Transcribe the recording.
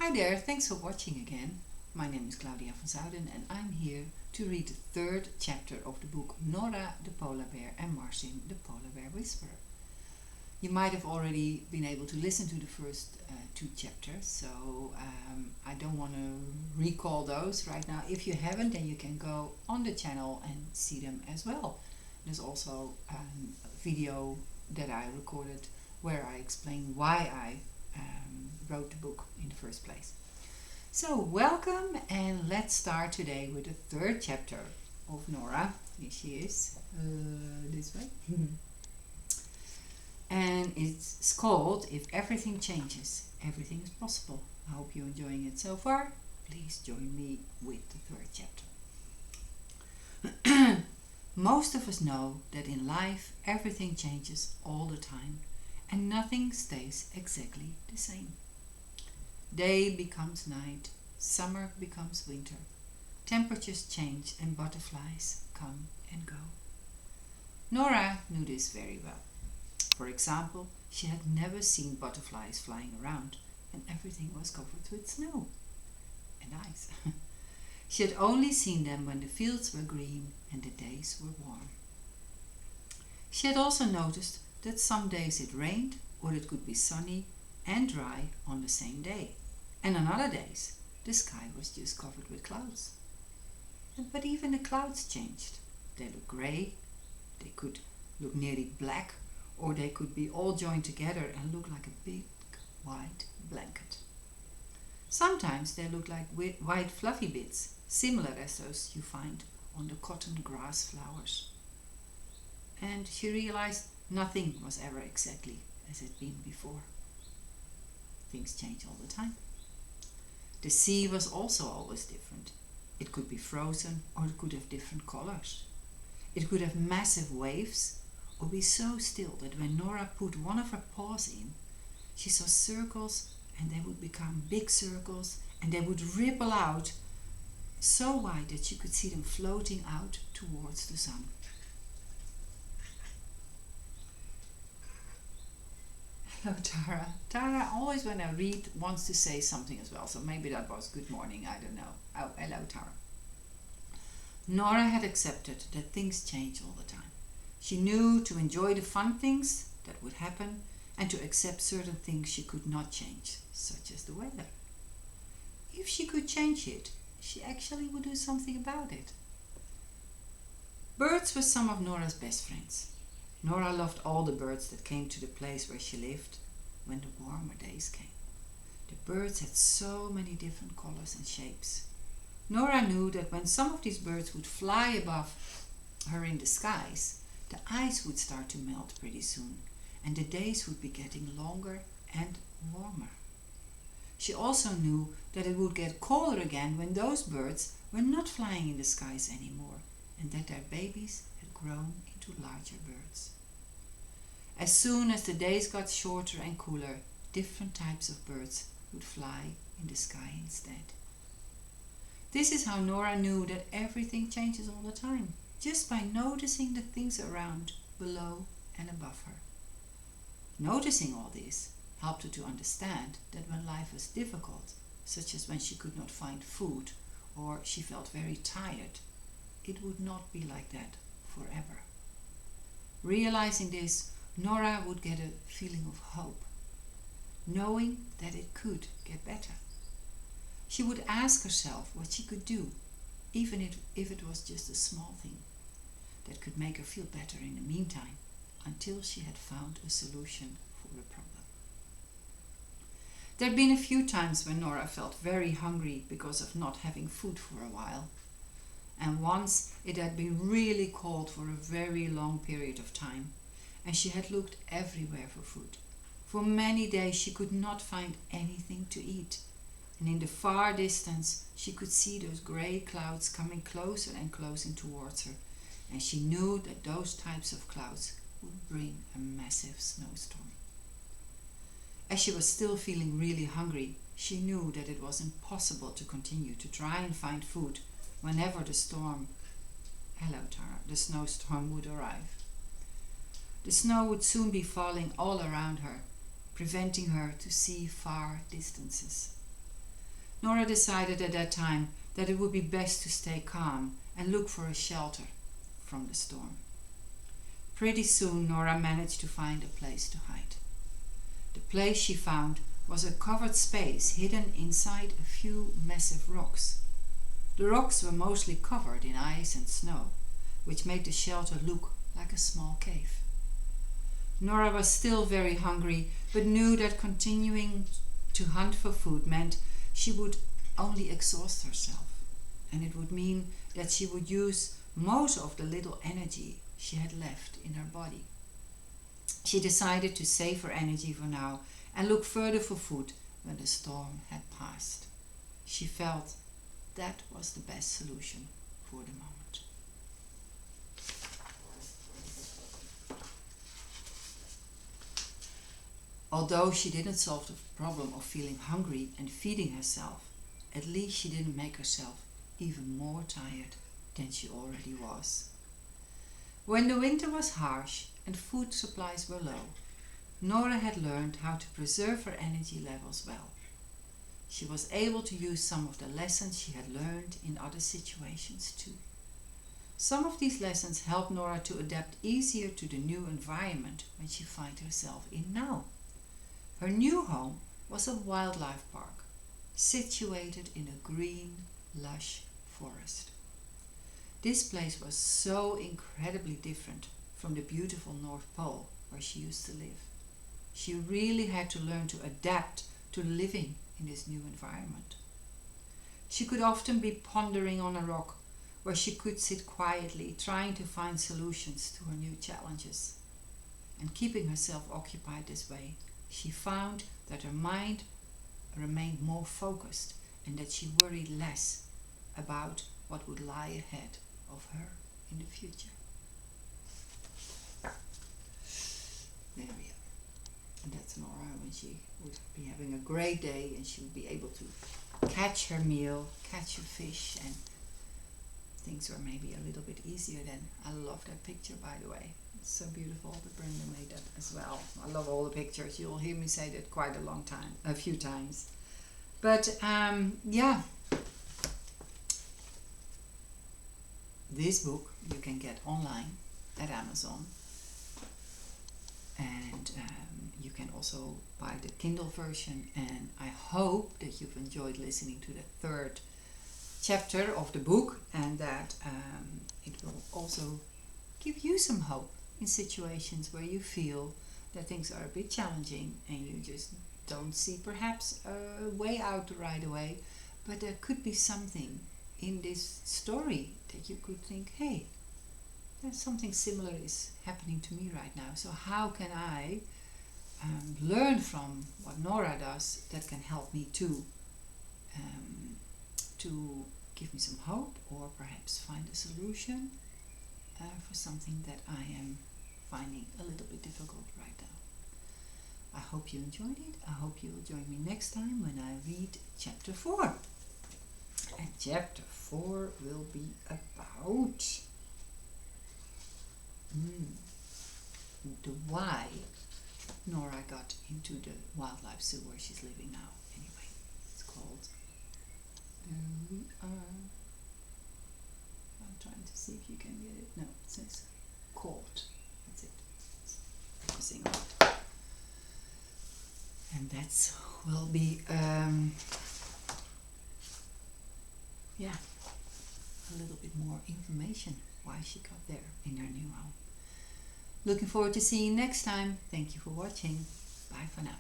Hi there, thanks for watching again. My name is Claudia van Zouden and I'm here to read the third chapter of the book Norah the Polar Bear and Marcin the Polar Bear Whisperer. You might have already been able to listen to the first two chapters, so I don't want to recall those right now. If you haven't, then you can go on the channel and see them as well. There's also a video that I recorded where I explain why I wrote the book in the first place. So welcome, and let's start today with the third chapter of Norah. Here she is, this way. And it's called If Everything Changes, Everything is Possible. I hope you're enjoying it so far. Please join me with the third chapter. Most of us know that in life everything changes all the time and nothing stays exactly the same. Day becomes night, summer becomes winter, temperatures change and butterflies come and go. Norah knew this very well. For example, she had never seen butterflies flying around and everything was covered with snow and ice. She had only seen them when the fields were green and the days were warm. She had also noticed that some days it rained or it could be sunny and dry on the same day. And on other days, the sky was just covered with clouds. But even the clouds changed. They looked grey, they could look nearly black, or they could be all joined together and look like a big white blanket. Sometimes they looked like white fluffy bits, similar as those you find on the cotton grass flowers. And she realized nothing was ever exactly as it had been before. Things change all the time. The sea was also always different. It could be frozen or it could have different colors. It could have massive waves or be so still that when Norah put one of her paws in, she saw circles and they would become big circles and they would ripple out so wide that she could see them floating out towards the sun. Hello, Tara. Tara always when I read wants to say something as well, so maybe that was good morning, I don't know. Oh, hello, Tara. Norah had accepted that things change all the time. She knew to enjoy the fun things that would happen and to accept certain things she could not change, such as the weather. If she could change it, she actually would do something about it. Birds were some of Norah's best friends. Norah loved all the birds that came to the place where she lived when the warmer days came. The birds had so many different colors and shapes. Norah knew that when some of these birds would fly above her in the skies, the ice would start to melt pretty soon and the days would be getting longer and warmer. She also knew that it would get colder again when those birds were not flying in the skies anymore and that their babies had grown into larger birds. As soon as the days got shorter and cooler, different types of birds would fly in the sky instead. This is how Norah knew that everything changes all the time, just by noticing the things around, below and above her. Noticing all this helped her to understand that when life was difficult, such as when she could not find food or she felt very tired, it would not be like that forever. Realizing this, Norah would get a feeling of hope, knowing that it could get better. She would ask herself what she could do, even if it was just a small thing, that could make her feel better in the meantime, until she had found a solution for the problem. There had been a few times when Norah felt very hungry because of not having food for a while. And once it had been really cold for a very long period of time, and she had looked everywhere for food. For many days she could not find anything to eat, and in the far distance she could see those grey clouds coming closer and closer towards her, and she knew that those types of clouds would bring a massive snowstorm. As she was still feeling really hungry, she knew that it was impossible to continue to try and find food whenever the snowstorm would arrive. The snow would soon be falling all around her, preventing her to see far distances. Norah decided at that time that it would be best to stay calm and look for a shelter from the storm. Pretty soon Norah managed to find a place to hide. The place she found was a covered space hidden inside a few massive rocks. The rocks were mostly covered in ice and snow, which made the shelter look like a small cave. Norah was still very hungry, but knew that continuing to hunt for food meant she would only exhaust herself, and it would mean that she would use most of the little energy she had left in her body. She decided to save her energy for now and look further for food when the storm had passed. She felt that was the best solution for the moment. Although she didn't solve the problem of feeling hungry and feeding herself, at least she didn't make herself even more tired than she already was. When the winter was harsh and food supplies were low, Norah had learned how to preserve her energy levels well. She was able to use some of the lessons she had learned in other situations too. Some of these lessons helped Norah to adapt easier to the new environment when she finds herself in now. Her new home was a wildlife park, situated in a green, lush forest. This place was so incredibly different from the beautiful North Pole where she used to live. She really had to learn to adapt to living in this new environment. She could often be pondering on a rock where she could sit quietly trying to find solutions to her new challenges. And keeping herself occupied this way, she found that her mind remained more focused and that she worried less about what would lie ahead of her in the future. There we are. And that's Norah when she would be having a great day and she would be able to catch her meal, catch her fish, and things were maybe a little bit easier then. I love that picture, by the way. It's so beautiful that Brenda made that as well. I love all the pictures. You'll hear me say that quite a few times. But yeah, this book you can get online at Amazon, and you can also buy the Kindle version, and I hope that you've enjoyed listening to the third chapter of the book, and that it will also give you some hope in situations where you feel that things are a bit challenging and you just don't see perhaps a way out right away, but there could be something in this story that you could think, hey, there's something similar is happening to me right now, so how can I learn from what Norah does that can help me too, to give me some hope, or perhaps find a solution for something that I am finding a little bit difficult right now. I hope you enjoyed it. I hope you will join me next time when I read chapter 4. And chapter 4 will be about the why Norah got into the wildlife zoo where she's living now. Anyway, it's called I'm trying to see if you can get it. No, it says caught. That's it. Focusing on it. And that will be a little bit more information why she got there in her new home. Looking forward to seeing you next time. Thank you for watching. Bye for now.